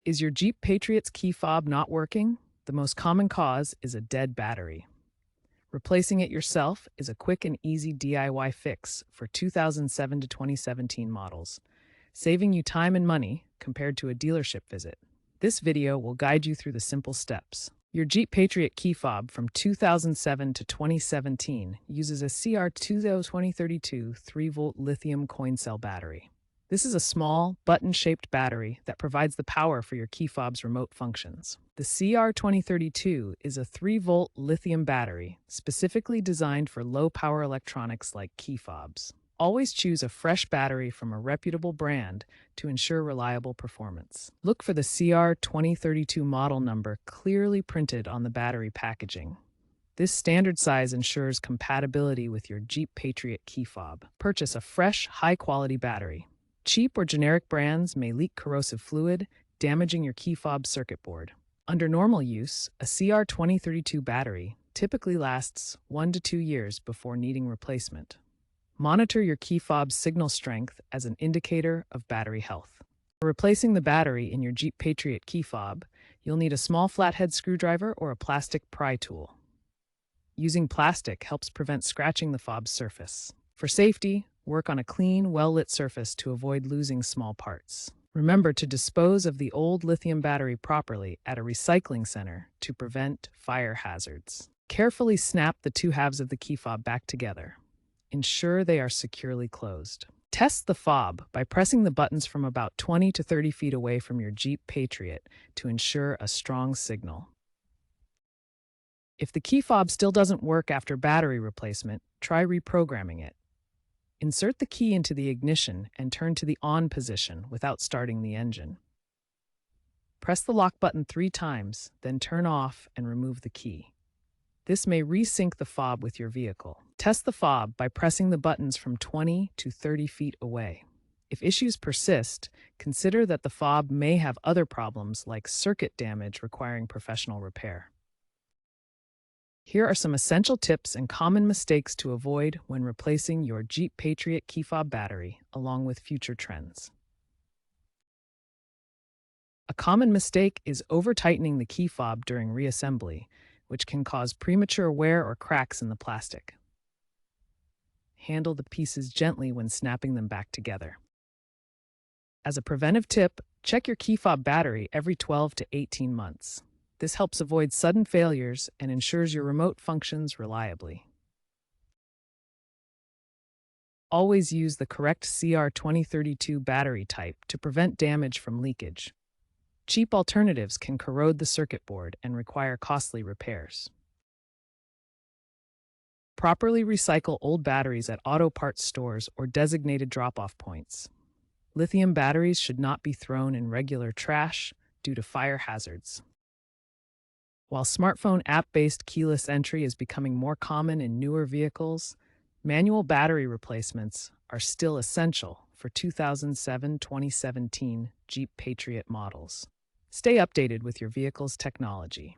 Is your Jeep Patriot's key fob not working? The most common cause is a dead battery. Replacing it yourself is a quick and easy DIY fix for 2007 to 2017 models, saving you time and money compared to a dealership visit. This video will guide you through the simple steps. Your Jeep Patriot key fob from 2007 to 2017 uses a CR2032 3-volt lithium coin cell battery. This is a small, button-shaped battery that provides the power for your key fob's remote functions. The CR2032 is a 3-volt lithium battery specifically designed for low-power electronics like key fobs. Always choose a fresh battery from a reputable brand to ensure reliable performance. Look for the CR2032 model number clearly printed on the battery packaging. This standard size ensures compatibility with your Jeep Patriot key fob. Purchase a fresh, high-quality battery. Cheap or generic brands may leak corrosive fluid, damaging your key fob circuit board. Under normal use, a CR2032 battery typically lasts 1 to 2 years before needing replacement. Monitor your key fob's signal strength as an indicator of battery health. For replacing the battery in your Jeep Patriot key fob, you'll need a small flathead screwdriver or a plastic pry tool. Using plastic helps prevent scratching the fob's surface. For safety, work on a clean, well-lit surface to avoid losing small parts. Remember to dispose of the old lithium battery properly at a recycling center to prevent fire hazards. Carefully snap the two halves of the key fob back together. Ensure they are securely closed. Test the fob by pressing the buttons from about 20 to 30 feet away from your Jeep Patriot to ensure a strong signal. If the key fob still doesn't work after battery replacement, try reprogramming it. Insert the key into the ignition and turn to the on position without starting the engine. Press the lock button 3 times, then turn off and remove the key. This may resync the fob with your vehicle. Test the fob by pressing the buttons from 20 to 30 feet away. If issues persist, consider that the fob may have other problems like circuit damage requiring professional repair. Here are some essential tips and common mistakes to avoid when replacing your Jeep Patriot key fob battery, along with future trends. A common mistake is over-tightening the key fob during reassembly, which can cause premature wear or cracks in the plastic. Handle the pieces gently when snapping them back together. As a preventive tip, check your key fob battery every 12 to 18 months. This helps avoid sudden failures and ensures your remote functions reliably. Always use the correct CR2032 battery type to prevent damage from leakage. Cheap alternatives can corrode the circuit board and require costly repairs. Properly recycle old batteries at auto parts stores or designated drop-off points. Lithium batteries should not be thrown in regular trash due to fire hazards. While smartphone app-based keyless entry is becoming more common in newer vehicles, manual battery replacements are still essential for 2007-2017 Jeep Patriot models. Stay updated with your vehicle's technology.